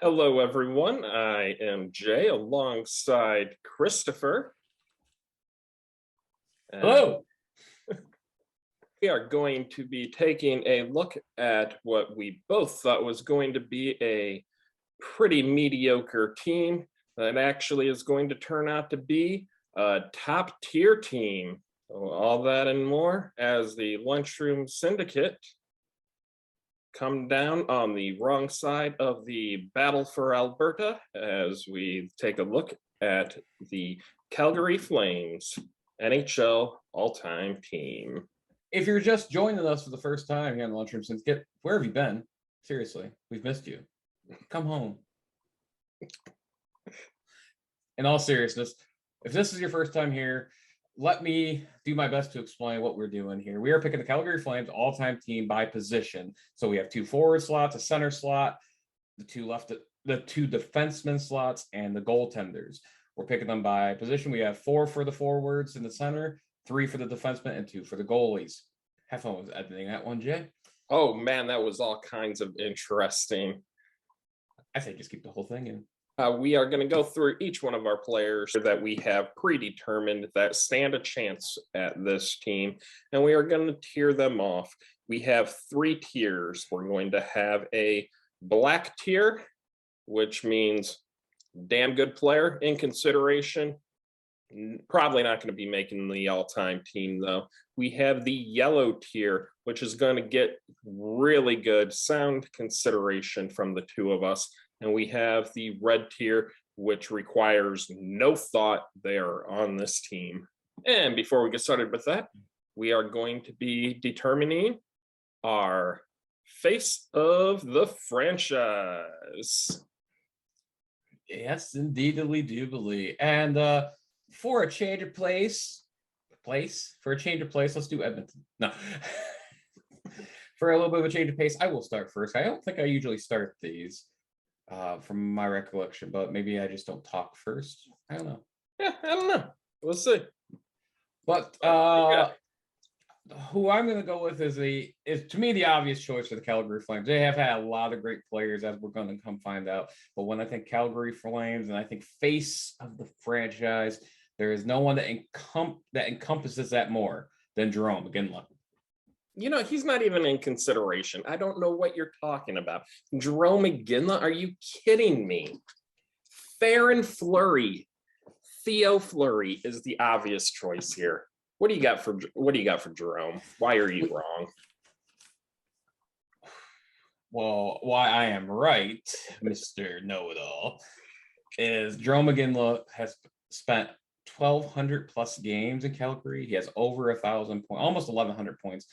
Hello, everyone. I am Jay alongside Christopher. And Hello. we are going to be taking a look at what we both thought was going to be a pretty mediocre team that actually is going to turn out to be a top tier team. So all that and more as the Lunchroom Syndicate come down on the wrong side of the battle for Alberta as we take a look at the Calgary Flames NHL all-time team. If you're just joining us for the first time here on the Lunchroom Syndicate, where have you been? Seriously, we've missed you. Come home. In all seriousness, if this is your first time here, let me do my best to explain what we're doing here. We are picking the Calgary Flames all-time team by position. So we have two forward slots, a center slot, the two defenseman slots, and the goaltenders. We're picking them by position. We have 4 for the forwards in the center, 3 for the defensemen, and 2 for the goalies. Have fun with editing that one, Jay. Oh man, that was all kinds of interesting. I think just keep the whole thing in. We are going to go through each one of our players that we have predetermined that stand a chance at this team, and we are going to tier them off. We have 3 tiers. We're going to have a black tier, which means damn good player in consideration. Probably not going to be making the all-time team, though. We have the yellow tier, which is going to get really good sound consideration from the two of us. And we have the red tier, which requires no thought. They are on this team. And before we get started with that, we are going to be determining our face of the franchise. Yes, indeedly, doobly. And for a change of place, let's do Edmonton. No. For a little bit of a change of pace, I will start first. I don't think I usually start these. From my recollection, but maybe I just don't talk first. I don't know. Yeah, I don't know. We'll see. But who I'm going to go with is to me the obvious choice for the Calgary Flames. They have had a lot of great players, as we're going to come find out. But when I think Calgary Flames and I think face of the franchise, there is no one that encompasses that more than Jarome Iginla. You know, he's not even in consideration. I don't know what you're talking about. Jarome Iginla, are you kidding me? Theoren Fleury, Theo Fleury is the obvious choice here. What do you got for Jarome? Why are you wrong? Well, why I am right, Mr. Know-It-All, is Jarome Iginla has spent 1,200 plus games in Calgary. He has over 1,000 points, almost 1,100 points.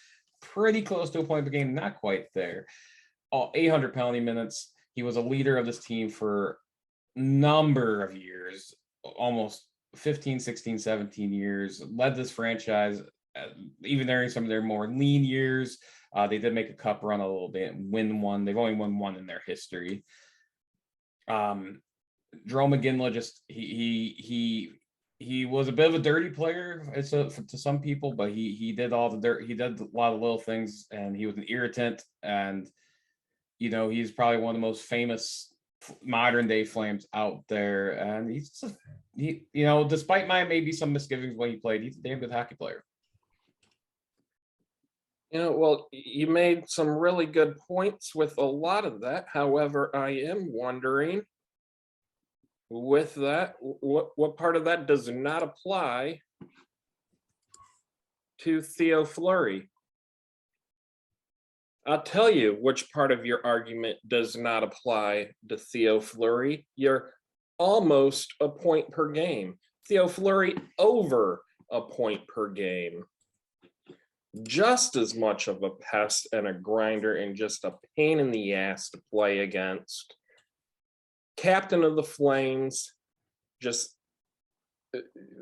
Pretty close to a point per game, not quite there. 800 penalty minutes. He was a leader of this team for a number of years, almost 15, 16, 17 years. Led this franchise, even during some of their more lean years. They did make a cup run a little bit and win one. They've only won one in their history. Jarome Iginla just he was a bit of a dirty player to some people, but he did all the dirt. He did a lot of little things, and he was an irritant. And he's probably one of the most famous modern day Flames out there. And despite my maybe some misgivings when he played, he's a damn good hockey player. Well, you made some really good points with a lot of that. However, I am wondering, with that, what part of that does not apply to Theo Fleury? I'll tell you which part of your argument does not apply to Theo Fleury. You're almost a point per game. Theo Fleury over a point per game. Just as much of a pest and a grinder and just a pain in the ass to play against. Captain of the Flames, just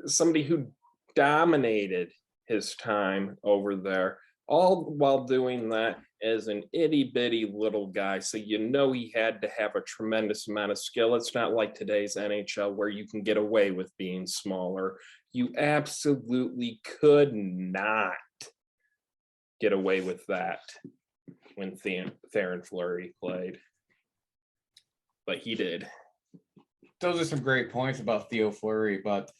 somebody who dominated his time over there, all while doing that as an itty-bitty little guy. So he had to have a tremendous amount of skill. It's not like today's NHL where you can get away with being smaller. You absolutely could not get away with that when Theoren Fleury played. but he did. Those are some great points about Theo Fleury, but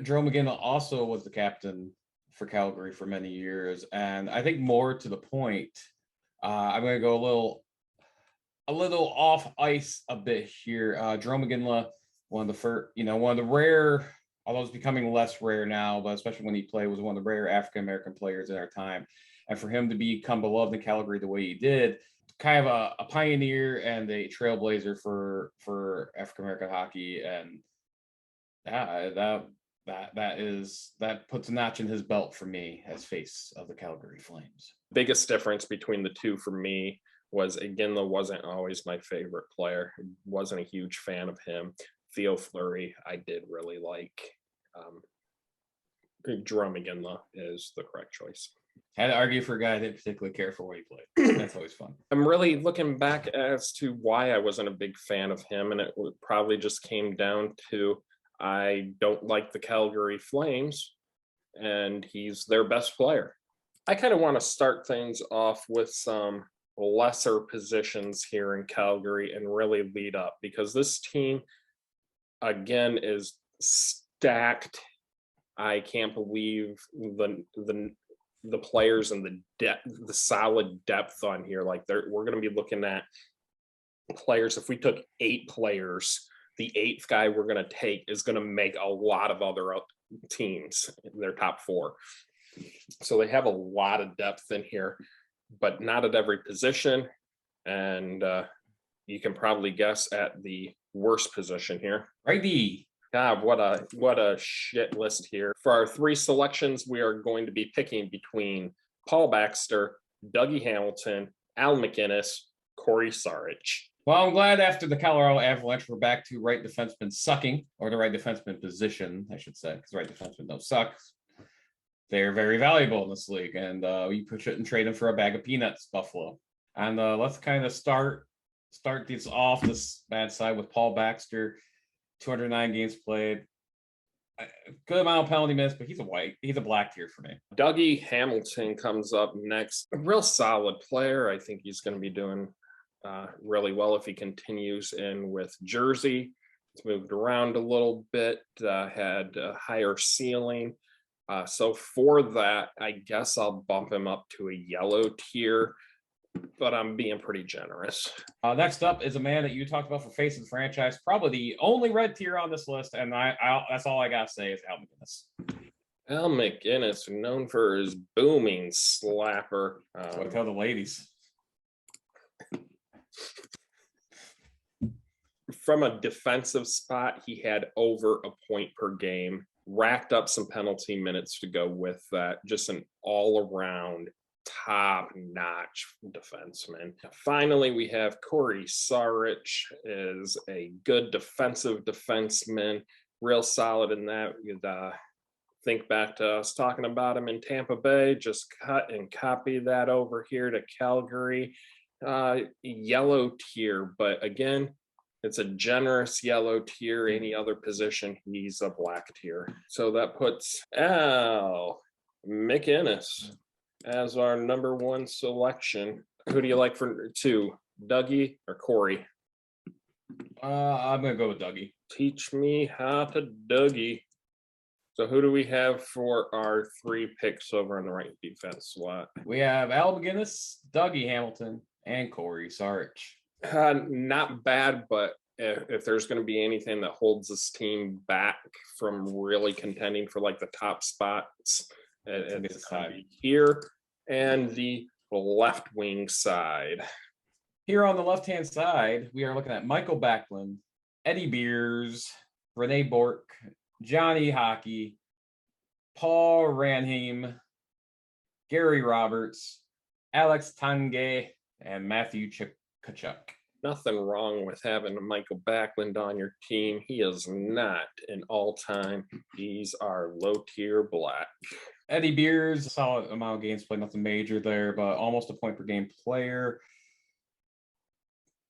Joe McGinley also was the captain for Calgary for many years. And I think more to the point, I'm going to go a little off ice a bit here. Joe McGinley, one of the rare, although it's becoming less rare now, but especially when he played, was one of the rare African-American players in our time. And for him to become beloved in Calgary the way he did, kind of a pioneer and a trailblazer for African-American hockey. And that puts a notch in his belt for me as face of the Calgary Flames. Biggest difference between the two for me was Iginla wasn't always my favorite player. Wasn't a huge fan of him. Theo Fleury, I did really like. Jerome Iginla is the correct choice. Had to argue for a guy I didn't particularly care for what he played. That's always fun. I'm really looking back as to why I wasn't a big fan of him, and it probably just came down to I don't like the Calgary Flames, and he's their best player. I kind of want to start things off with some lesser positions here in Calgary and really lead up, because this team, again, is stacked. I can't believe the players and the solid depth on here. Like we're going to be looking at players. If we took 8 players, the 8th guy we're going to take is going to make a lot of other teams in their top 4. So they have a lot of depth in here, but not at every position. And you can probably guess at the worst position here. Righty. God, what a shit list here. For our 3 selections, we are going to be picking between Paul Baxter, Dougie Hamilton, Al MacInnis, Corey Sarich. Well, I'm glad after the Colorado Avalanche, we're back to right defenseman sucking, or the right defenseman position, I should say, because right defensemen don't suck. They're very valuable in this league, and we shouldn't trade them for a bag of peanuts, Buffalo. And let's kind of start this off this bad side with Paul Baxter. 209 games played, good amount of penalty minutes, but he's a black tier for me. Dougie Hamilton comes up next. A real solid player. I think he's going to be doing really well if he continues in with Jersey. He's moved around a little bit, had a higher ceiling. So for that, I guess I'll bump him up to a yellow tier, but I'm being pretty generous. Next up is a man that you talked about for face of the franchise, probably the only red tier on this list, and that's all I gotta say is Al MacInnis. Al MacInnis, known for his booming slapper. What tell the ladies? From a defensive spot, he had over a point per game, racked up some penalty minutes to go with that. Just an all-around top-notch defenseman. Finally, we have Corey Sarich, is a good defensive defenseman, real solid in that. You'd think back to us talking about him in Tampa Bay, just cut and copy that over here to Calgary. Yellow tier, but again, it's a generous yellow tier. Any other position, he's a black tier. So that puts Al MacInnis as our number 1 selection. Who do you like for 2, Dougie or Corey? I'm gonna go with Dougie. Teach me how to Dougie. So who do we have for our 3 picks over on the right defense slot? We have Al MacInnis, Dougie Hamilton, and Corey Sarich. Not bad, but if there's going to be anything that holds this team back from really contending for like the top spots, it's going to be here and the left wing side. Here on the left-hand side, we are looking at Michael Backlund, Eddie Beers, Renee Bork, Johnny Hockey, Paul Ranheim, Gary Roberts, Alex Tanguay, and Matthew Tkachuk. Nothing wrong with having Michael Backlund on your team. He is not an all-time. He's our low-tier black. Eddie Beers, a solid amount of games played, nothing major there, but almost a point per game player.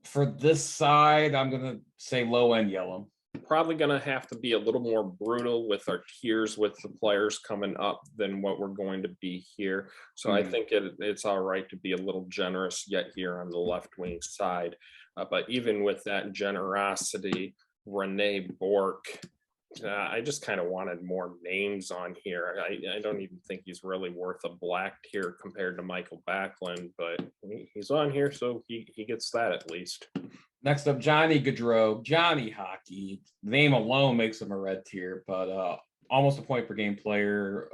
For this side, I'm going to say low-end yellow. Probably going to have to be a little more brutal with our tiers with the players coming up than what we're going to be here. So I think it's all right to be a little generous yet here on the left wing side. But even with that generosity, Renee Bork, I just kind of wanted more names on here. I don't even think he's really worth a black tier compared to Michael Backlund, but he's on here, so he gets that at least. Next up, Johnny Gaudreau. Johnny Hockey. Name alone makes him a red tier, but almost a point per game player,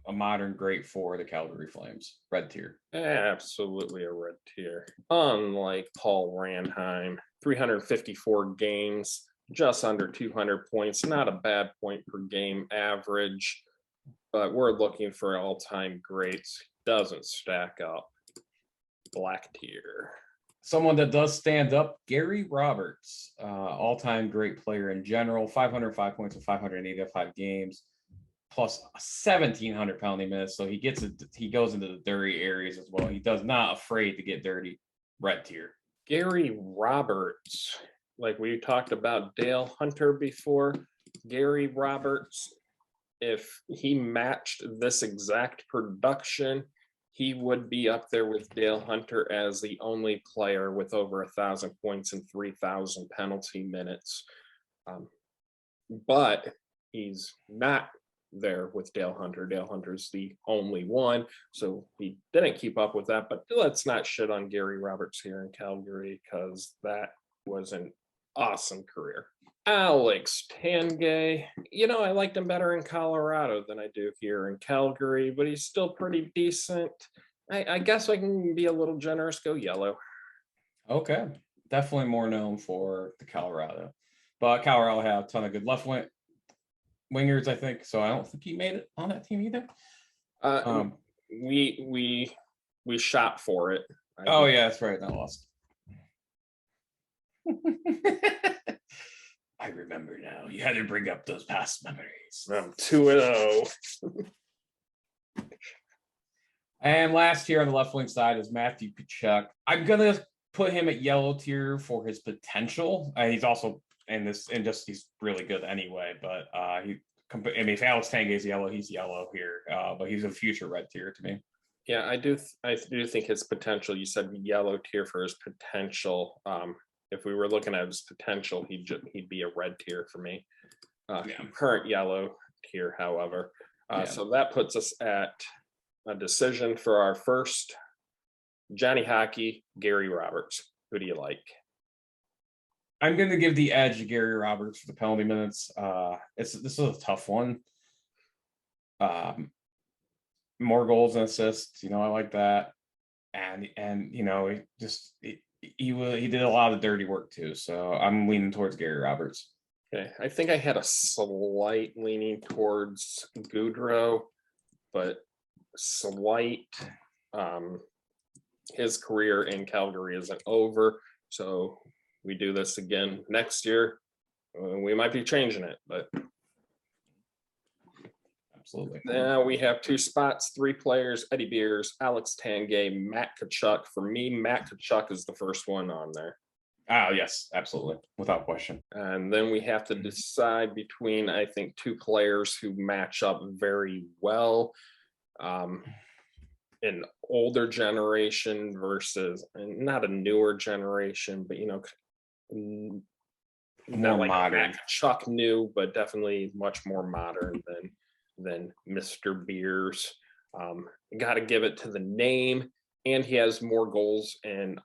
a modern great for the Calgary Flames. Red tier. Absolutely a red tier. Unlike Paul Ranheim, 354 games, just under 200 points. Not a bad point per game average, but we're looking for all-time greats. Doesn't stack up. Black tier. Someone that does stand up, Gary Roberts, all-time great player in general, 505 points in 585 games, plus 1,700 penalty minutes. So he goes into the dirty areas as well. He does not afraid to get dirty. Red tier. Gary Roberts, like we talked about Dale Hunter before. Gary Roberts, if he matched this exact production, he would be up there with Dale Hunter as the only player with over 1,000 points and 3,000 penalty minutes. But he's not there with Dale Hunter. Dale Hunter's the only one, so he didn't keep up with that. But let's not shit on Gary Roberts here in Calgary, because that was an awesome career. Alex Tangay, I liked him better in Colorado than I do here in Calgary, but he's still pretty decent. I guess I can be a little generous, go yellow. Okay, definitely more known for the Colorado, but Colorado had a ton of good left wingers, I think. So I don't think he made it on that team either. We shot for it. Yeah, that's right. I lost. I remember now. You had to bring up those past memories. I'm 2-0. And last here on the left wing side is Matthew Tkachuk. I'm gonna put him at yellow tier for his potential. He's also he's really good anyway. But if Alex Tangay is yellow, he's yellow here. But he's a future red tier to me. Yeah, I do think his potential. You said yellow tier for his potential. If we were looking at his potential, he'd be a red tier for me. Current yellow tier, however. So that puts us at a decision for our first Johnny Hockey, Gary Roberts. Who do you like? I'm going to give the edge to Gary Roberts for the penalty minutes. This is a tough one. More goals and assists, I like that. And he did a lot of dirty work too. So I'm leaning towards Gary Roberts. Okay, I think I had a slight leaning towards Gaudreau, but slight. His career in Calgary isn't over, so we do this again next year. We might be changing it, but absolutely. Now we have 2 spots, 3 players: Eddie Beers, Alex Tangay, Matt Tkachuk. For me, Matt Tkachuk is the first one on there. Oh, yes, absolutely. Without question. And then we have to decide between, I think, 2 players who match up very well. An older generation versus not a newer generation, but not like modern. Tkachuk new, but definitely much more modern than Mr. Beers. Got to give it to the name, and he has more goals and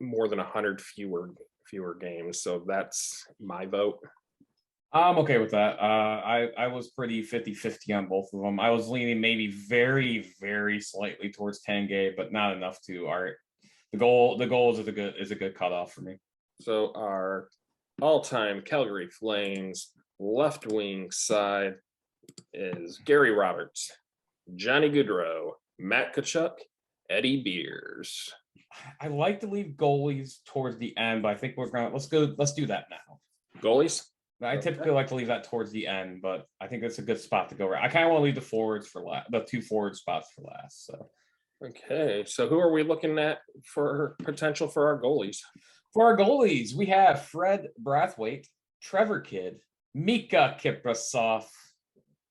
more than 100 fewer games. So that's my vote. I'm okay with that. I was pretty 50-50 on both of them. I was leaning maybe very, very slightly towards Tangay, but not enough to the goals is a good cutoff for me. So our all-time Calgary Flames left wing side is Gary Roberts, Johnny Gaudreau, Matt Tkachuk, Eddie Beers. I like to leave goalies towards the end, but I think let's do that now. Goalies? I typically like to leave that towards the end, but I think that's a good spot to go right. I kind of want to leave the forwards for the 2 forward spots for last. So, okay. So who are we looking at for potential for our goalies? For our goalies, we have Fred Brathwaite, Trevor Kidd, Mika Kiprasov,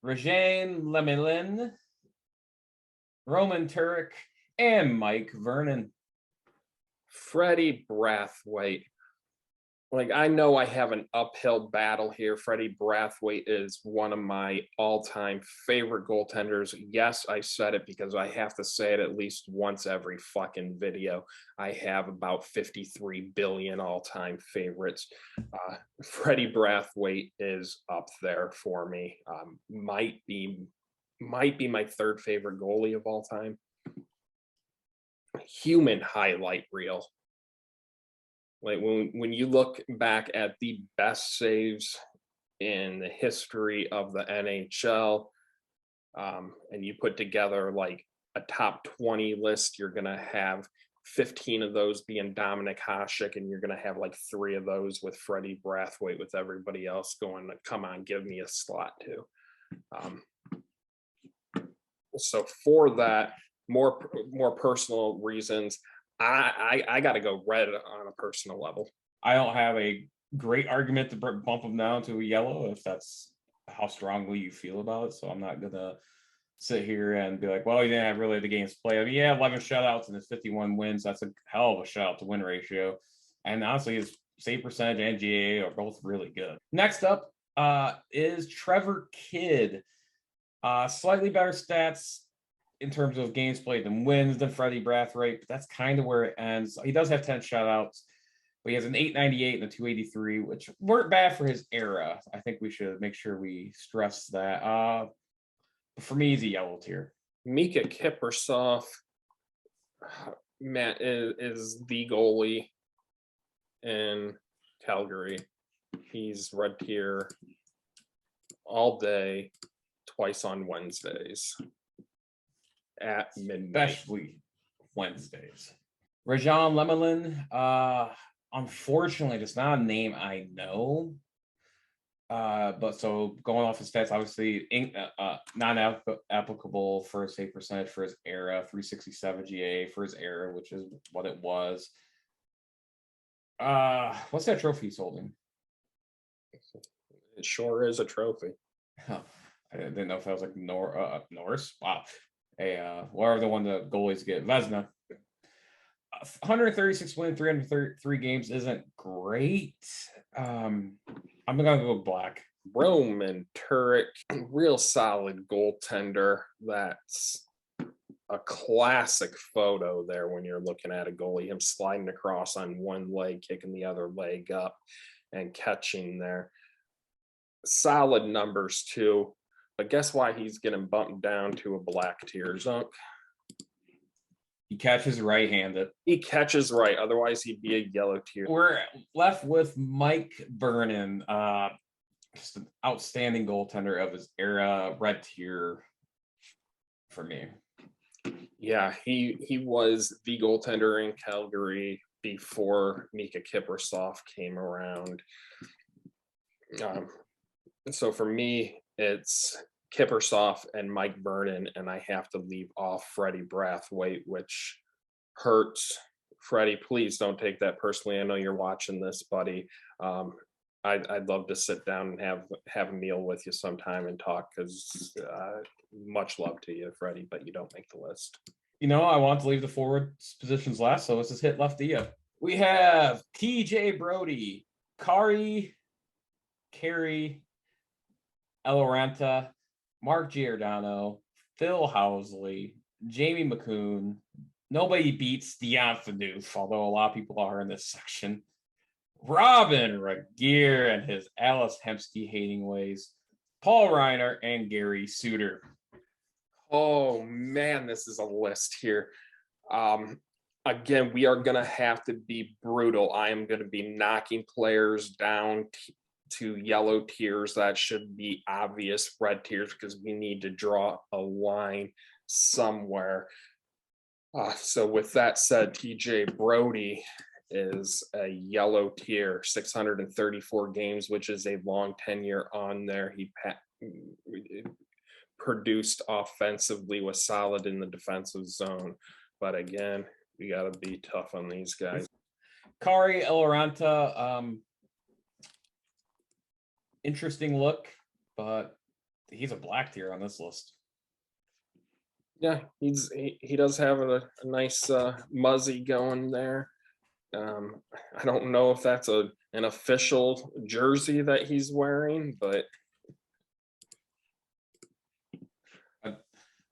Rajan Lemelin, Roman Turek, and Mike Vernon. Freddie Brathwaite. Like, I know I have an uphill battle here. Freddie Brathwaite is one of my all-time favorite goaltenders. Yes, I said it because I have to say it at least once every fucking video. I have about 53 billion all-time favorites. Freddie Brathwaite is up there for me. Might be my third favorite goalie of all time. Human highlight reel. Like when you look back at the best saves in the history of the NHL, and you put together like a top 20 list, you're gonna have 15 of those being Dominic Hasek, and you're gonna have like 3 of those with Freddie Brathwaite, with everybody else going, "Come on, give me a slot too." So for that, more personal reasons, I got to go red on a personal level. I don't have a great argument to bump him down to a yellow if that's how strongly you feel about it. So I'm not gonna sit here and be like, well, he didn't have really the games played. I mean, yeah, 11 shutouts and his 51 wins. That's a hell of a shutout to win ratio. And honestly, his save percentage and GAA are both really good. Next up is Trevor Kidd. Slightly better stats in terms of games played than wins than Freddie Brathwaite, but that's kind of where it ends. He does have 10 shutouts, but he has an 898 and a 283, which weren't bad for his era. I think we should make sure we stress that. For me, he's a yellow tier. Mika Kiprusoff, Matt, is the goalie in Calgary. He's red tier all day, twice on Wednesdays at midnight. Especially Wednesdays. Rajan Lemelin, unfortunately, just not a name I know. But so going off his stats, obviously non-applicable for his save percentage for his era, 367 GA for his era, which is what it was. What's that trophy he's holding? It sure is a trophy. Huh. I didn't know if that was like Norris. Wow. Whatever the one the goalies get, Vezina. 136 wins, 333 games isn't great. I'm gonna go black. Roman Turek, real solid goaltender. That's a classic photo there when you're looking at a goalie, him sliding across on one leg, kicking the other leg up and catching there. Solid numbers too, but guess why he's getting bumped down to a black tier, Zunk? He catches right-handed. He catches right, otherwise he'd be a yellow tier. We're left with Mike Vernon, just an outstanding goaltender of his era, red tier for me. Yeah, he was the goaltender in Calgary before Mika Kiprusoff came around. So for me, it's Kiprusoff and Mike Vernon, and I have to leave off Freddie Brathwaite, which hurts. Freddie, please don't take that personally. I know you're watching this, buddy. I'd love to sit down and have a meal with you sometime and talk, because much love to you, Freddie, but you don't make the list. You know, I want to leave the forward positions last, so let's just hit lefty up. We have TJ Brody, Carey, Eloranta, Mark Giordano, Phil Housley, Jamie McCoon. Nobody beats Dion Phaneuf, although a lot of people are in this section. Robin Regeer and his Alice Hemsky hating ways. Paul Reiner and Gary Suter. Oh man, this is a list here. Again, we are going to have to be brutal. I am going to be knocking players down to yellow tiers. That should be obvious red tiers, because we need to draw a line somewhere. So with that said, TJ Brody is a yellow tier, 634 games, which is a long tenure on there. He produced offensively, was solid in the defensive zone. But again, we got to be tough on these guys. Kari Eloranta, interesting look, but he's a black tier on this list. Yeah, he does have a nice muzzy going there. I don't know if that's an official jersey that he's wearing, but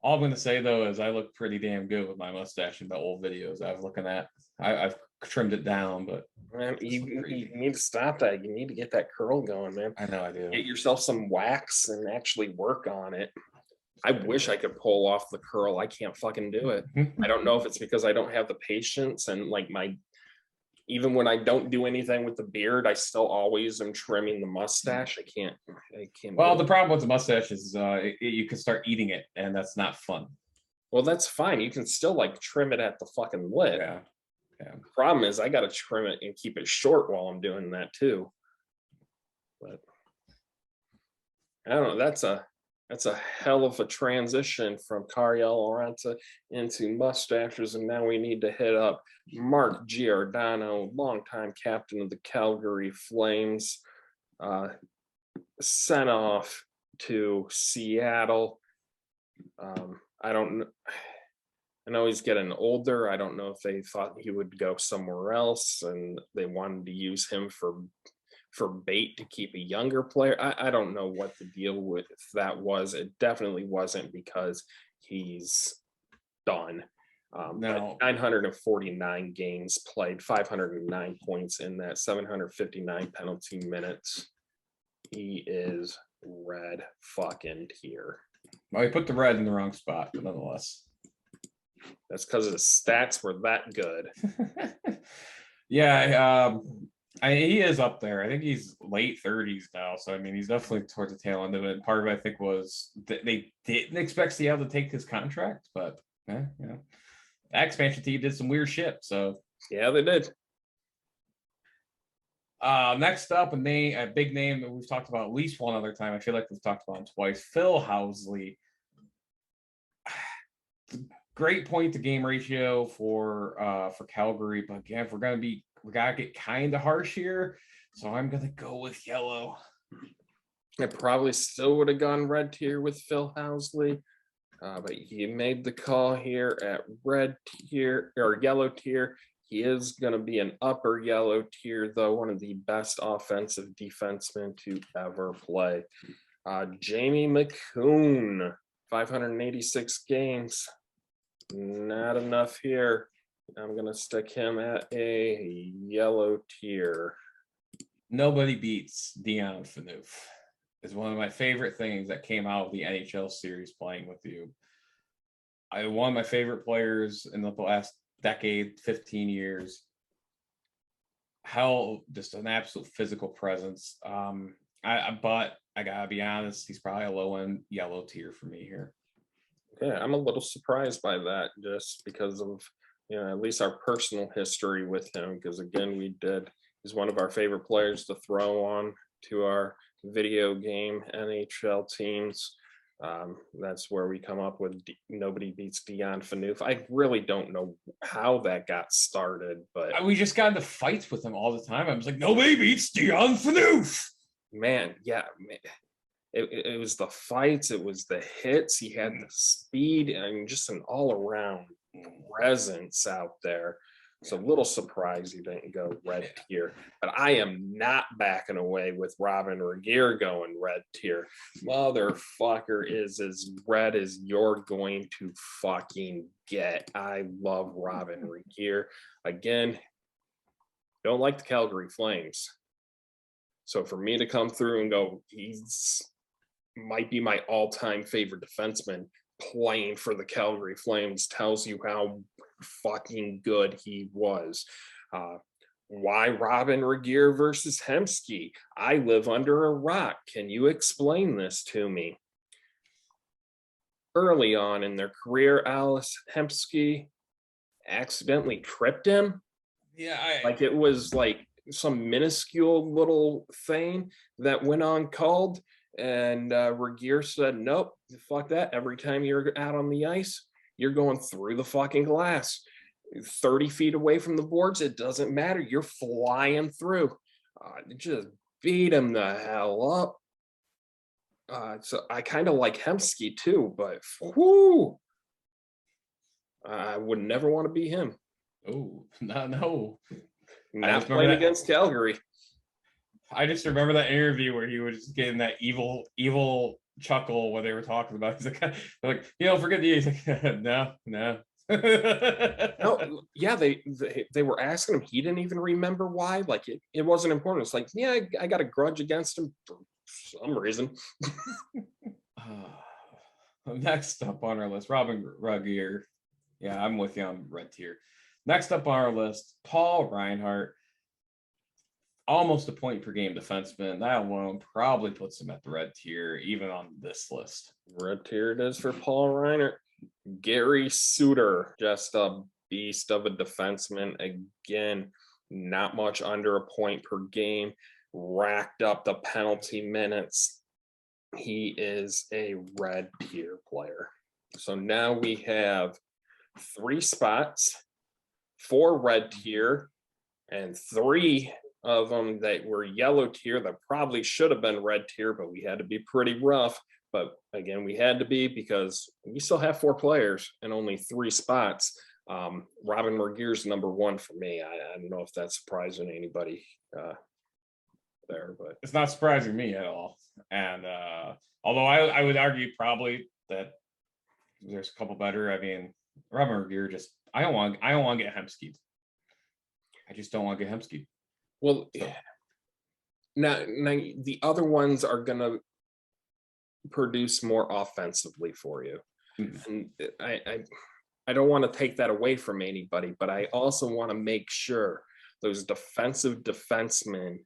All I'm going to say, though, is I look pretty damn good with my mustache in the old videos I was looking at. I've trimmed it down, but man, you need to stop that. You need to get that curl going, man. I know I do. Get yourself some wax and actually work on it. I wish I could pull off the curl. I can't fucking do it. I don't know if it's because I don't have the patience and like even when I don't do anything with the beard, I still always am trimming the mustache. I can't. Well, the problem with the mustache is you can start eating it, and that's not fun. Well, that's fine. You can still like trim it at the fucking lip. Yeah. The problem is I got to trim it and keep it short while I'm doing that too. But I don't know. That's a hell of a transition from Cariel Oranta into mustaches, and now we need to hit up Mark Giordano, longtime captain of the Calgary Flames, sent off to Seattle. I don't know. I know he's getting older. I don't know if they thought he would go somewhere else and they wanted to use him for bait to keep a younger player. I don't know what the deal with that was. It definitely wasn't because he's done. No. 949 games played, 509 points in that, 759 penalty minutes. He is red fucking tier. Well, he put the red in the wrong spot, but nonetheless. That's because his stats were that good. Yeah, he is up there. I think he's late 30s now. So, I mean, he's definitely towards the tail end of it. Part of it, I think, was that they didn't expect Seattle to take his contract, but that expansion team did some weird shit. So, yeah, they did. Next up, a big name that we've talked about at least one other time. I feel like we've talked about him twice. Phil Housley. Great point to game ratio for Calgary, but again, we gotta get kind of harsh here. So I'm gonna go with yellow. I probably still would have gone red tier with Phil Housley, but he made the call here at red tier or yellow tier. He is going to be an upper yellow tier, though, one of the best offensive defensemen to ever play. Jamie McCoon, 586 games. Not enough here. I'm going to stick him at a yellow tier. Nobody beats Dion Phaneuf. It's one of my favorite things that came out of the NHL series playing with you. One of my favorite players in the last decade, 15 years. Hell, just an absolute physical presence. But I gotta be honest, he's probably a low end yellow tier for me here. Yeah, I'm a little surprised by that, just because of at least our personal history with him. Because again, he's one of our favorite players to throw on to our video game NHL teams. That's where we come up with nobody beats Dion Phaneuf. I really don't know how that got started, but we just got into fights with him all the time. I was like, nobody beats Dion Phaneuf. Man, it was the fights, it was the hits. He had the speed. I mean, just an all-around presence out there. So a little surprised he didn't go red tier, but I am not backing away with Robin Regeer going red tier. Motherfucker is as red as you're going to fucking get. I love Robin Regeer. Again, don't like the Calgary Flames. So for me to come through and go, he's might be my all-time favorite defenseman playing for the Calgary Flames tells you how fucking good he was. Why Robin Regeer versus Hemsky? I live under a rock. Can you explain this to me? Early on in their career, Alice Hemsky accidentally tripped him. Yeah, it was like some minuscule little thing that went uncalled, and Regeer said, "Nope, fuck that. Every time you're out on the ice, you're going through the fucking glass. 30 feet away from the boards, it doesn't matter. You're flying through." Just beat him the hell up. So I kind of like Hemsky too, but whoo, I would never want to be him. Oh, no. Not playing against Calgary. I just remember that interview where he was just getting that evil chuckle when they were talking about it. He's like, forget the. He's like, no. No, yeah, they were asking him. He didn't even remember why. Like it wasn't important. It's like, yeah, I got a grudge against him for some reason. Next up on our list, Robin Ruggier. Yeah, I'm with you on red tier. Next up on our list, Paul Reinhart. Almost a point per game defenseman. That alone probably puts him at the red tier, even on this list. Red tier it is for Paul Reinhart. Gary Suter, just a beast of a defenseman. Again, not much under a point per game. Racked up the penalty minutes. He is a red tier player. So now we have 3 spots, 4 red tier, and 3 of them that were yellow tier that probably should have been red tier, but we had to be pretty rough. But again, we had to be because we still have 4 players and only 3 spots. Robin Regeer's number 1 for me. I don't know if that's surprising anybody there, but it's not surprising me at all. And although I would argue probably that there's a couple better. I mean, Robin Regeer just I don't want to get Hemskied. I just don't want to get Hemskied. Well, now the other ones are gonna produce more offensively for you, and I don't want to take that away from anybody, but I also want to make sure those defensive defensemen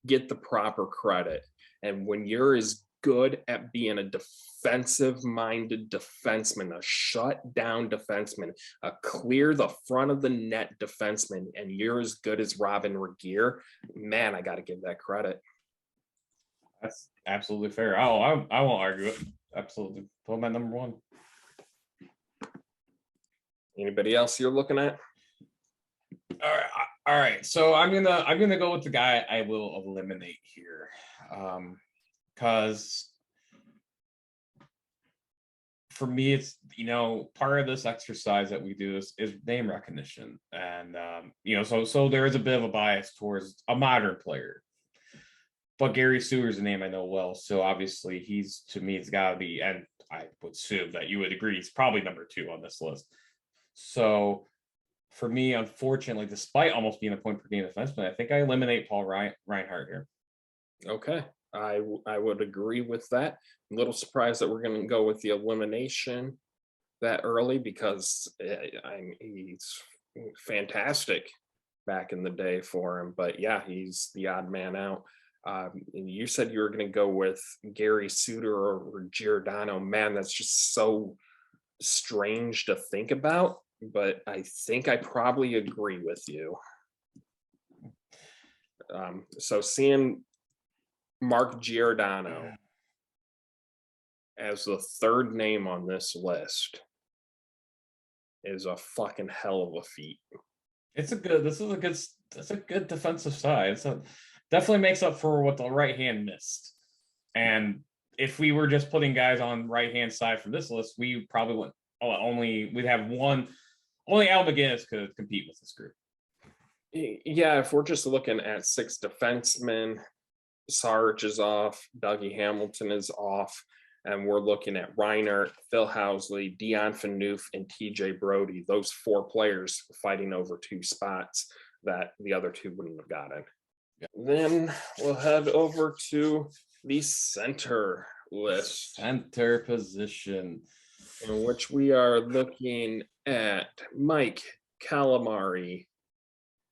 get the proper credit. And when you're as good at being a defensive-minded defenseman, a shut-down defenseman, a clear the front of the net defenseman, and you're as good as Robin Regeer, man, I got to give that credit. That's absolutely fair. I won't argue it. Absolutely. Put him at number 1. Anybody else you're looking at? All right. So I'm gonna go with the guy I will eliminate here, because for me it's part of this exercise that we do is name recognition, and so there is a bit of a bias towards a modern player. But Gary Suter's a name I know well, so obviously he's got to be, and I would assume that you would agree, he's probably number 2 on this list. So for me, unfortunately, despite almost being a point per game defenseman, I think I eliminate Paul Reinhart here. Okay, I would agree with that. I'm a little surprised that we're going to go with the elimination that early, because he's fantastic back in the day for him. But yeah, he's the odd man out. And you said you were going to go with Gary Suter or Giordano. Man, that's just so strange to think about, but I think I probably agree with you. So seeing Mark Giordano as the 3rd name on this list is a fucking hell of a feat. That's a good defensive side. So definitely makes up for what the right hand missed. And if we were just putting guys on right hand side from this list, we probably wouldn't. We'd have one. Only Al McGinnis could compete with this group. Yeah, if we're just looking at 6 defensemen, Sarge is off, Dougie Hamilton is off, and we're looking at Reinhart, Phil Housley, Dion Phaneuf, and TJ Brody. Those 4 players fighting over 2 spots that the other 2 wouldn't have gotten. Yeah. Then we'll head over to the center list. Center position, in which we are looking at Mike Calamari,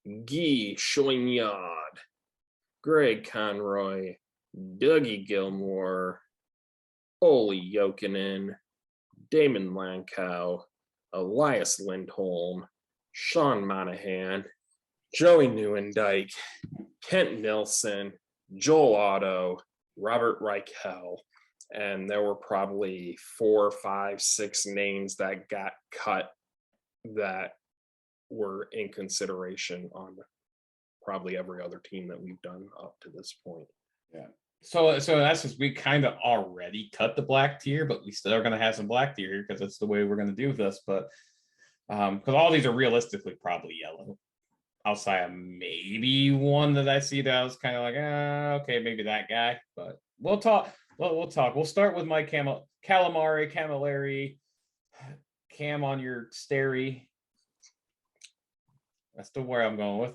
Guy Choignard, Greg Conroy, Dougie Gilmore, Olli Jokinen, Damon Lankow, Elias Lindholm, Sean Monahan, Joey Neuendijk, Kent Nilsson, Joel Otto, Robert Reichel, and there were probably 4, 5, 6 names that got cut that were in consideration on probably every other team that we've done up to this point. Yeah. So in essence, we kind of already cut the black tier, but we still are going to have some black tier here because that's the way we're going to do this. But because all these are realistically probably yellow. outside of maybe one that I see that I was kind of like, okay, maybe that guy. But we'll talk. We'll talk. We'll start with my Camilleri, Cam on your Starry. That's the where I'm going with.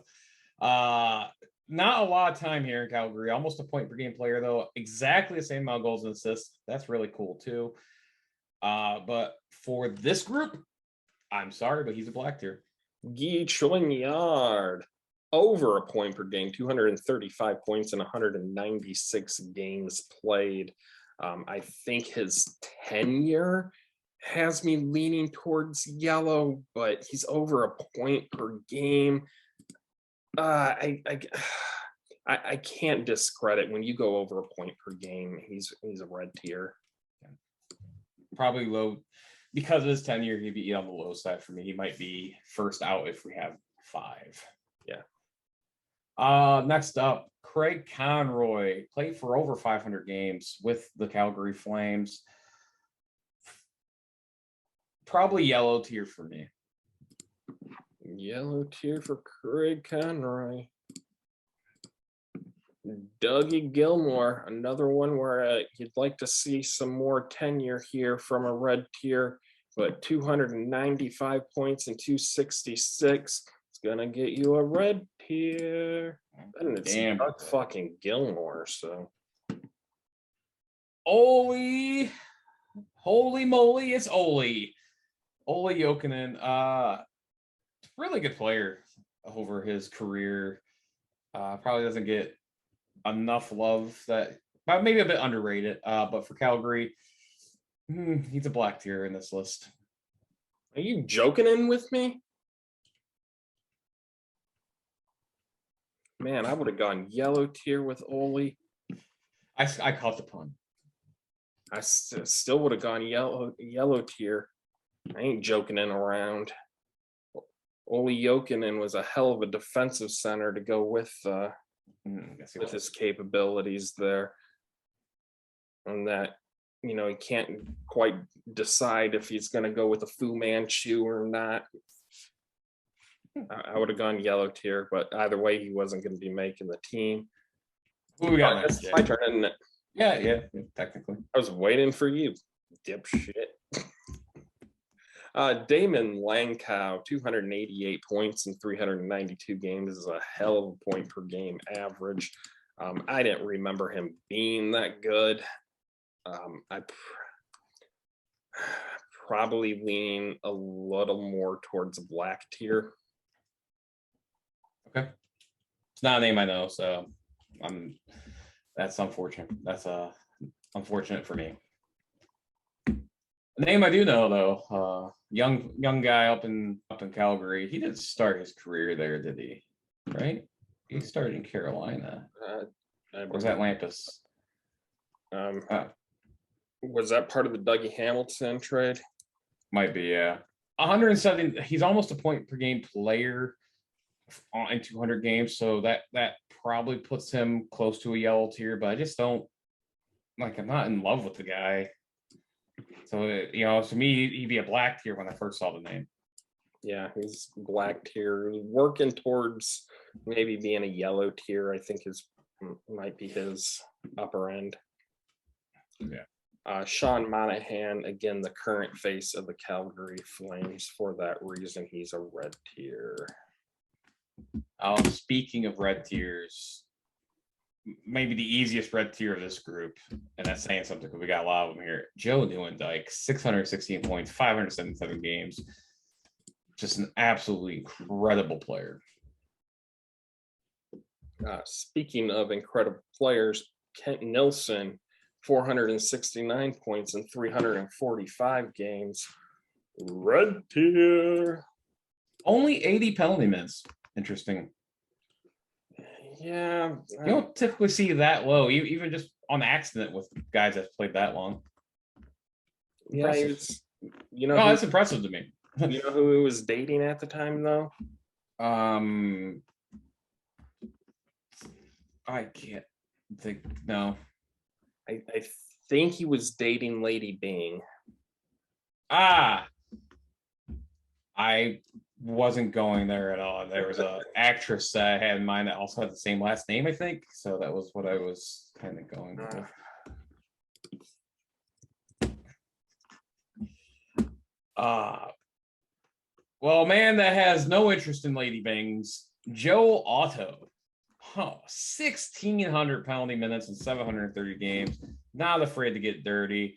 Not a lot of time here in Calgary. Almost a point per game player, though. Exactly the same amount of goals and assists. That's really cool, too. But for this group, I'm sorry, but he's a black tier. Guy Chouinard, over a point per game, 235 points in 196 games played. I think his tenure has me leaning towards yellow, but he's over a point per game. I can't discredit when you go over a point per game. He's a red tier. Probably low because of his tenure. He'd be on the low side for me. He might be first out if we have 5. Yeah. Next up, Craig Conroy played for over 500 games with the Calgary Flames. Probably yellow tier for me. Yellow tier for Craig Conroy. Dougie Gilmore, another one where you'd like to see some more tenure here from a red tier, but 295 points and 266. It's gonna get you a red tier. And it's Doug fucking Gilmore, so. Holy moly, it's Ole Jokinen. Really good player over his career. Probably doesn't get enough love, that maybe a bit underrated. But for Calgary, he's a black tier in this list. Are you joking in with me? Man, I would have gone yellow tier with Ole. I caught the pun. I still would have gone yellow tier. I ain't joking in around. Ole Jokinen was a hell of a defensive center to go with his capabilities there. And that, he can't quite decide if he's going to go with a Fu Manchu or not. I would have gone yellow tier, but either way, he wasn't going to be making the team. Who we got next? My turn, isn't it? Yeah, technically. I was waiting for you, dipshit. Damon Langkow, 288 points in 392 games is a hell of a point per game average. I didn't remember him being that good. I probably lean a little more towards a black tier. Okay. It's not a name I know, so that's unfortunate. That's unfortunate for me. The name I do know, though, young guy up in Calgary. He didn't start his career there, did he? Right? He started in Carolina. Or was that Lampus? Was that part of the Dougie Hamilton trade? Might be, yeah. 107. He's almost a point per game player in 200 games, so that probably puts him close to a yellow tier. But I just don't I'm not in love with the guy. So to me, he'd be a black tier when I first saw the name. Yeah, he's black tier, working towards maybe being a yellow tier. I think might be his upper end. Yeah. Sean Monahan, again, the current face of the Calgary Flames. For that reason, he's a red tier. Speaking of red tiers, maybe the easiest red tier of this group, and that's saying something because we got a lot of them here. Joe Nieuwendyk, 616 points, 577 games. Just an absolutely incredible player. Speaking of incredible players, Kent Nilsson, 469 points in 345 games. Red tier. Only 80 penalty minutes. Interesting. Yeah. You don't typically see that low, even just on accident with guys that played that long. Impressive. Yeah, that's impressive to me. You know who he was dating at the time, though? I can't think. No. I think he was dating Lady Bing. I wasn't going there at all. There was a actress that I had in mind that also had the same last name, I think. So that was what I was kind of going with. Well, man that has no interest in Lady Bangs, Joe Otto. 1,600 penalty minutes in 730 games. Not afraid to get dirty.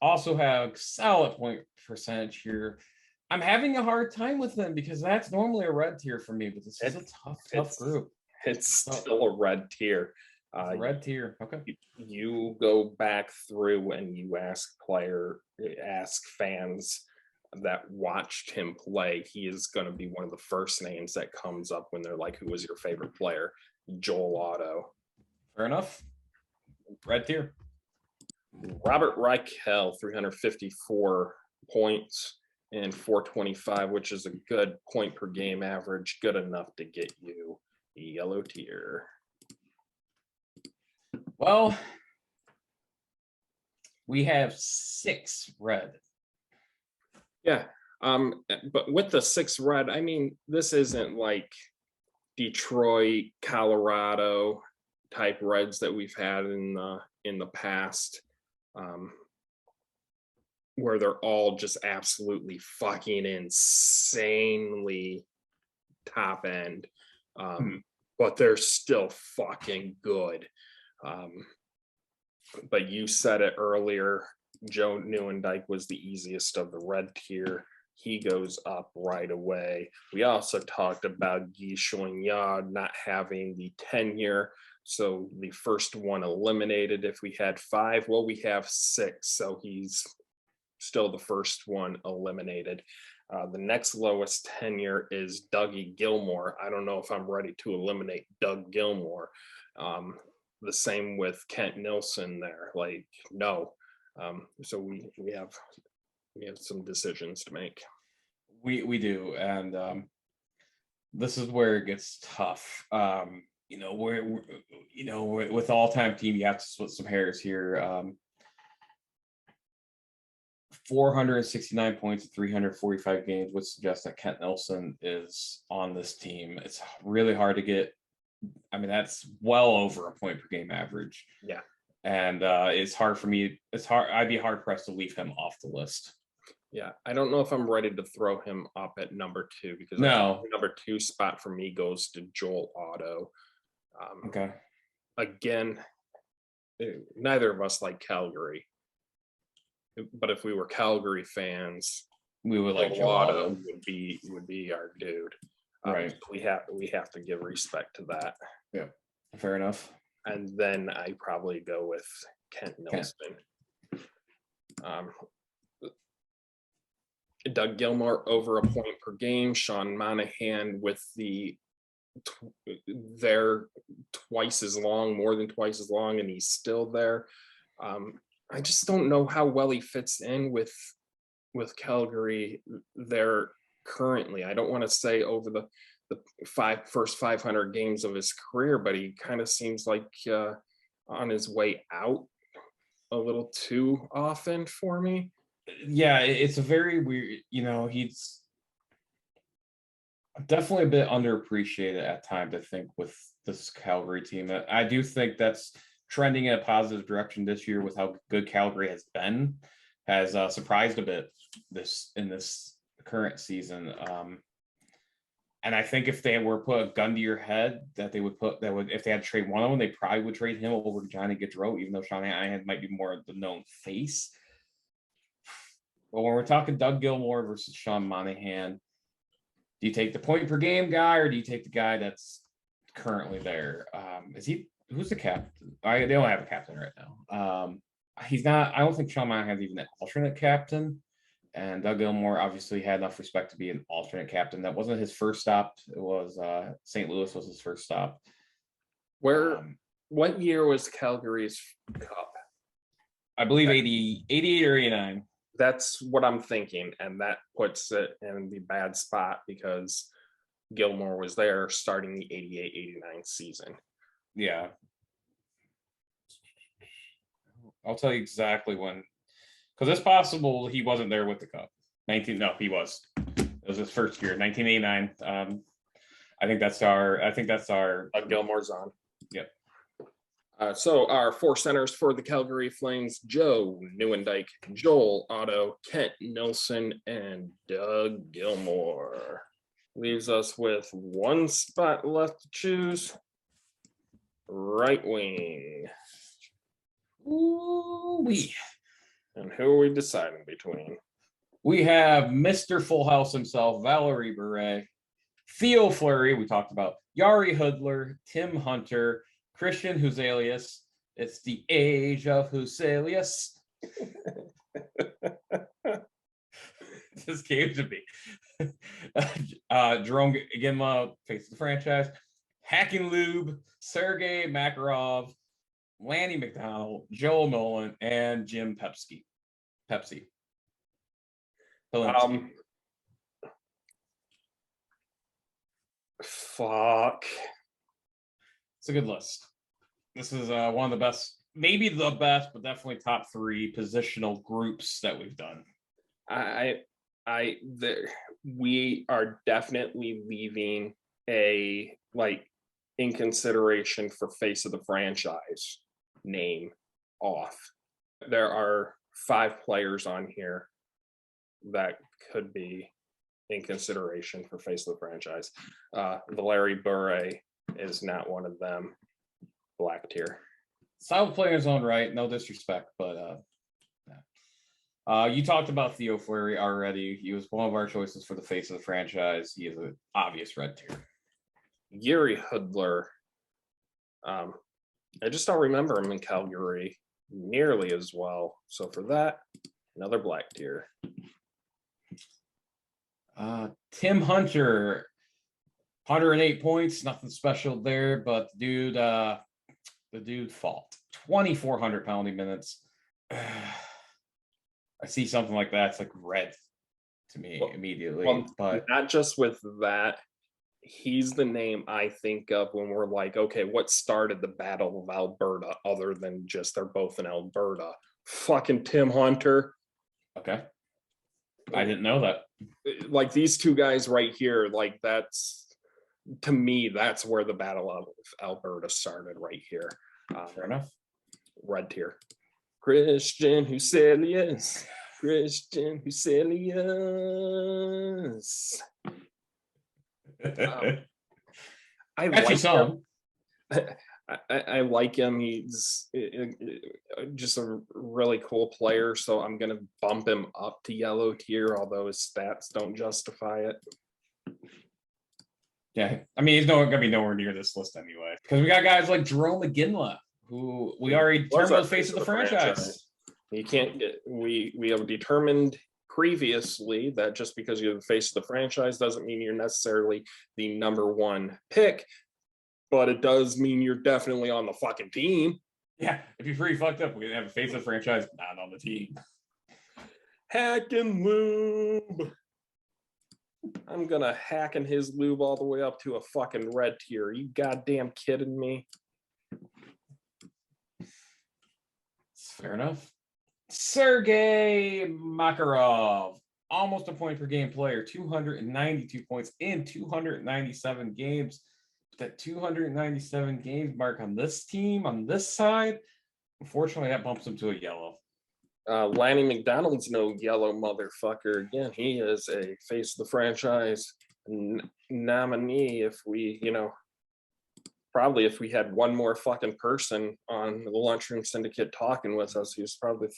Also have solid point percentage here. I'm having a hard time with them because that's normally a red tier for me, but this is a tough group. It's still a red tier. Red tier. Okay. You go back through and you ask fans that watched him play. He is going to be one of the first names that comes up when they're like, "Who was your favorite player?" Joel Otto. Fair enough. Red tier. Robert Reichel, 354 points and 425, which is a good point per game average, good enough to get you yellow tier. Well, we have 6 red. Yeah. But with the 6 red, I mean, this isn't like Detroit, Colorado type reds that we've had in the past, where they're all just absolutely fucking insanely top end, but they're still fucking good. But you said it earlier, Joe Neuendijk was the easiest of the red tier. He goes up right away. We also talked about Guy Choignard not having the tenure, so the first one eliminated. If we had 5, well, we have 6, so he's still the first one eliminated. The next lowest tenure is Dougie Gilmore. I don't know if I'm ready to eliminate Doug Gilmore. The same with Kent Nilsson there. Like, no. So we have some decisions to make. We do, and this is where it gets tough. With all-time team, you have to split some hairs here. 469 points in 345 games would suggest that Kent Nilsson is on this team. It's really hard to get. I mean, that's well over a point per game average. Yeah. And it's hard for me. It's hard. I'd be hard pressed to leave him off the list. Yeah. I don't know if I'm ready to throw him up at number 2 because no, the number 2 spot for me goes to Joel Otto. Okay. Again, neither of us like Calgary. But if we were Calgary fans, we would like Joel Otto would be our dude. Right. We have to give respect to that. Yeah. Fair enough. And then I probably go with Kent Nilsson. Doug Gilmore over a point per game. Sean Monahan with they're twice as long, more than twice as long, and he's still there. I just don't know how well he fits in with Calgary there currently. I don't want to say over the first 500 games of his career, but he kind of seems like on his way out a little too often for me. Yeah, it's a very weird, he's definitely a bit underappreciated at times, I think, with this Calgary team. I do think that's trending in a positive direction this year with how good Calgary has been, has surprised a bit in this current season. And I think if they were put a gun to your head, if they had to trade one of them, they probably would trade him over Johnny Gaudreau, even though Sean Monahan might be more of the known face. But when we're talking Doug Gilmore versus Sean Monahan, do you take the point per game guy or do you take the guy that's currently there? Who's the captain? They don't have a captain right now. He's not. I don't think Sean Monahan's even an alternate captain. And Doug Gilmore obviously had enough respect to be an alternate captain. That wasn't his first stop. It was St. Louis was his first stop. What year was Calgary's cup? I believe 88 or 89. That's what I'm thinking. And that puts it in the bad spot because Gilmore was there starting the 88-89 season. Yeah. I'll tell you exactly when. Because it's possible he wasn't there with the cup. No, he was. It was his first year, 1989. I think that's our Gilmore's on. Yep. So our 4 centers for the Calgary Flames: Joe Neuendijk, Joel Otto, Kent Nilsson, and Doug Gilmore. Leaves us with 1 spot left to choose. Right wing. Ooh-wee. And who are we deciding between? We have Mr. Full House himself, Valerie Bure, Theo Fleury, we talked about, Yari Hudler, Tim Hunter, Christian Huselius. It's the age of Huselius. This came to me. Jerome Ginla, face of the franchise. Hacking Lube, Sergei Makarov, Lanny McDonald, Joel Nolan, and Jim Pepsi. Fuck. It's a good list. This is one of the best, maybe the best, but definitely top 3 positional groups that we've done. We are definitely leaving a, like, in consideration for face of the franchise name off. There are 5 players on here that could be in consideration for face of the franchise. Valerie Bure is not one of them. Black tier. Solid player in his own right, no disrespect, but you talked about Theo Fleury already. He was one of our choices for the face of the franchise. He is an obvious red tier. Yuri Hudler. I just don't remember him in Calgary nearly as well. So for that, another black tier. Tim Hunter, 108 points, nothing special there, but the dude fault. 2,400 penalty minutes. I see something like that, it's like red to me immediately. But not just with that, he's the name I think of when we're like, okay, what started the Battle of Alberta other than just they're both in Alberta? Fucking Tim Hunter. Okay. I didn't know that. Like, these 2 guys right here, like, that's, to me, that's where the Battle of Alberta started, right here. Fair enough. Red tier. Christian Huselius. Christian Huselius. I like him. I like him. He's just a really cool player, so I'm going to bump him up to yellow tier, although his stats don't justify it. Yeah, I mean, he's going to be nowhere near this list anyway, because we got guys like Jerome McGinley, who we already determined the face of the franchise. You can't get, we have determined previously that just because you're the face of the franchise doesn't mean you're necessarily the number 1 pick, but it does mean you're definitely on the fucking team. Yeah, if you're pretty fucked up, we're gonna have a face of the franchise not on the team. Hack and lube. I'm gonna hack in his lube all the way up to a fucking red tier. Are you goddamn kidding me? Fair enough. Sergei Makarov, almost a point per game player, 292 points in 297 games. That 297 games mark on this team, on this side, unfortunately, that bumps him to a yellow. Lanny McDonald's no yellow motherfucker. Again, he is a face of the franchise nominee. If we, probably if we had one more fucking person on the Lunchroom Syndicate talking with us, he's probably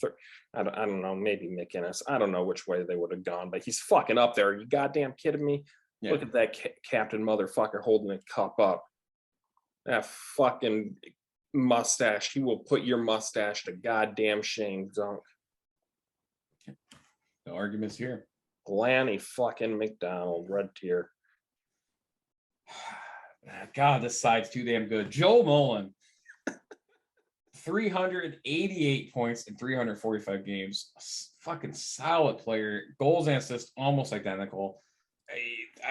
I don't know, maybe McInnes. I don't know which way they would have gone, but he's fucking up there. Are you goddamn kidding me? Yeah. Look at that captain motherfucker holding a cup up. That fucking mustache. He will put your mustache to goddamn shame, Dunk. No arguments here. Lanny fucking McDonald, red tier. God, this side's too damn good. Joel Nolan, 388 points in 345 games. Fucking solid player. Goals and assists almost identical.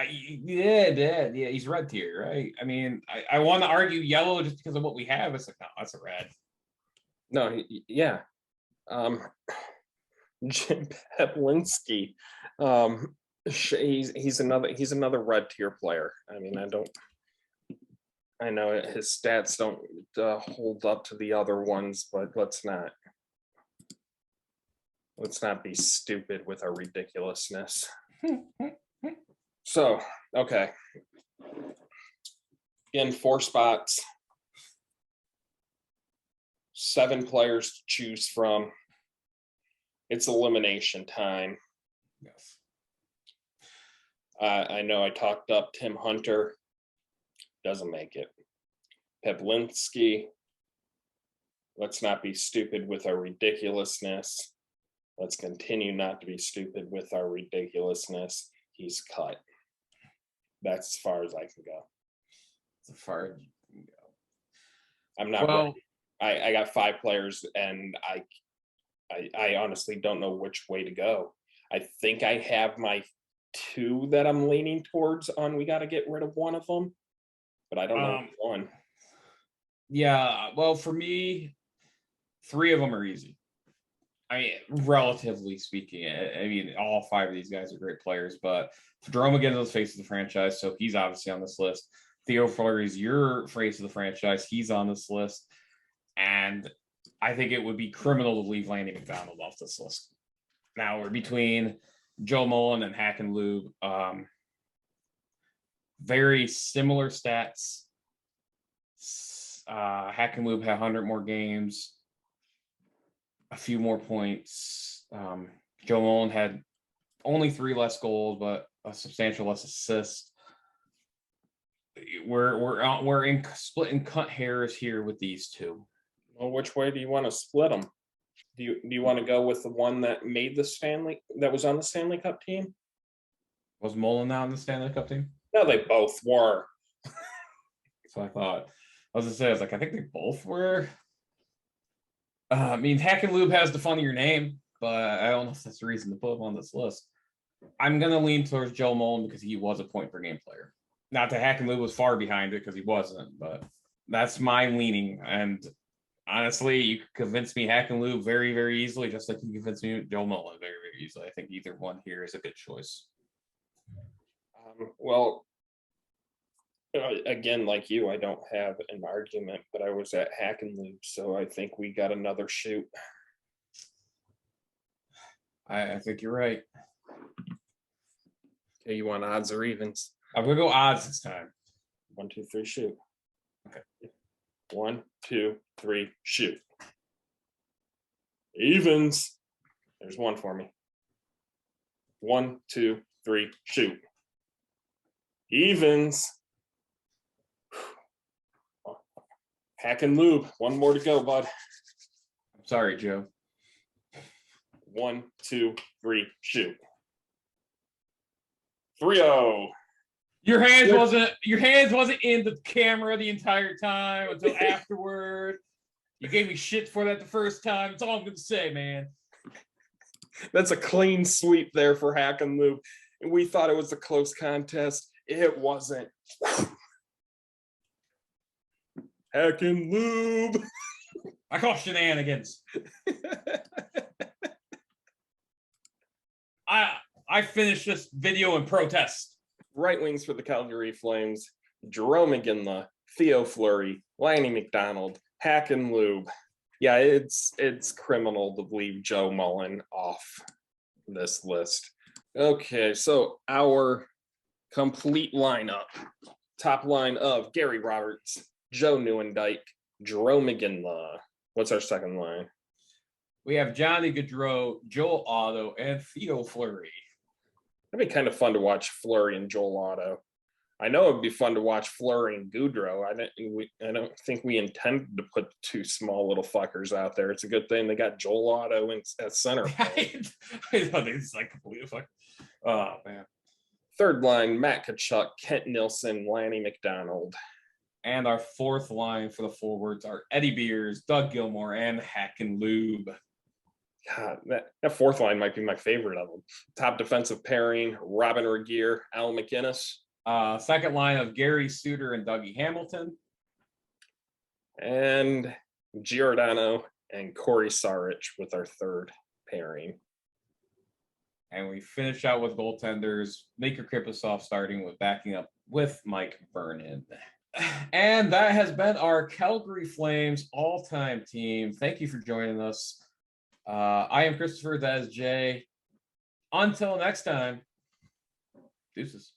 Yeah, he's red tier, right? I mean, I want to argue yellow just because of what we have. It's like, no, that's a red. No, yeah. Jim Peplinski. He's another red tier player. I mean, I know his stats don't hold up to the other ones, but let's not be stupid with our ridiculousness. So, okay. In 4 spots, 7 players to choose from. It's elimination time. Yes. I know I talked up Tim Hunter. Doesn't make it. Peplinski. Let's not be stupid with our ridiculousness. Let's continue not to be stupid with our ridiculousness. He's cut. That's as far as I can go. As far as you can go. I'm not ready. I got 5 players, and I honestly don't know which way to go. I think I have my 2 that I'm leaning towards on. We got to get rid of one of them, but I don't know which one. Yeah, well, for me, 3 of them are easy. I mean, relatively speaking, I mean, all 5 of these guys are great players, but Jerome again is the face of the franchise, so he's obviously on this list. Theo Fleury is your face of the franchise. He's on this list. And I think it would be criminal to leave Lanny McDonald off this list. Now we're between Joe Mullen and Hackenloob. Very similar stats. Hackenloob had 100 more games, a few more points. Joe Mullen had only 3 less goals, but a substantial less assists. We're in splitting cut hairs here with these 2. Well, which way do you want to split them? Do you want to go with the one that made that was on the Stanley Cup team? Was Mullen not on the Stanley Cup team? No, they both were. So I thought. I was like, I think they both were. I mean, Hackenloob has the funnier name, but I don't know if that's the reason to put him on this list. I'm going to lean towards Joe Mullen because he was a point per game player. Not that Hackenloob was far behind it because he wasn't, but that's my leaning. And honestly, you could convince me Hackenloob very, very easily, just like you convinced me Joe Mullen very, very easily. I think either one here is a good choice. Well, again, like you, I don't have an argument, but I was at Hackenloob, so I think we got another shoot. I think you're right. Okay, you want odds or evens? I'm gonna go odds this time. 1, 2, 3, shoot. Okay. 1, 2, 3, shoot. Evens. There's one for me. 1, 2, 3, shoot. Evens. Hackenloob. One more to go, bud. I'm sorry, Joe. 1, 2, 3, shoot. 3-0. Your hands wasn't in the camera the entire time until afterward. You gave me shit for that the first time. That's all I'm gonna say, man. That's a clean sweep there for Hackenloob. We thought it was a close contest. It wasn't. Hackenloob. I call shenanigans. I finished this video in protest. Right wings for the Calgary Flames: Jerome McGinley, Theo Fleury, Lanny McDonald, Hackenloob. Yeah, it's criminal to leave Joe Mullen off this list. Okay, so our complete lineup. Top line of Gary Roberts, Joe Nieuwendyk, Jerome McGinley. What's our second line? We have Johnny Gaudreau, Joel Otto, and Theo Fleury. That'd be kind of fun to watch Fleury and Joel Otto. I know it'd be fun to watch Fleury and Gaudreau. I don't think we intended to put 2 small little fuckers out there. It's a good thing they got Joel Otto at center. I know it's like completely fuck. Oh man. Third line: Matt Tkachuk, Kent Nilsson, Lanny McDonald. And our fourth line for the forwards are Eddie Beers, Doug Gilmour, and Hackenloob. God, that fourth line might be my favorite of them. Top defensive pairing: Robin Regeer, Al McInnes. Second line of Gary Suter and Dougie Hamilton. And Giordano and Corey Sarich with our third pairing. And we finish out with goaltenders, Maker Kriposov starting with backing up with Mike Vernon. And that has been our Calgary Flames all-time team. Thank you for joining us. I am Christopher, that is Jay. Until next time, deuces.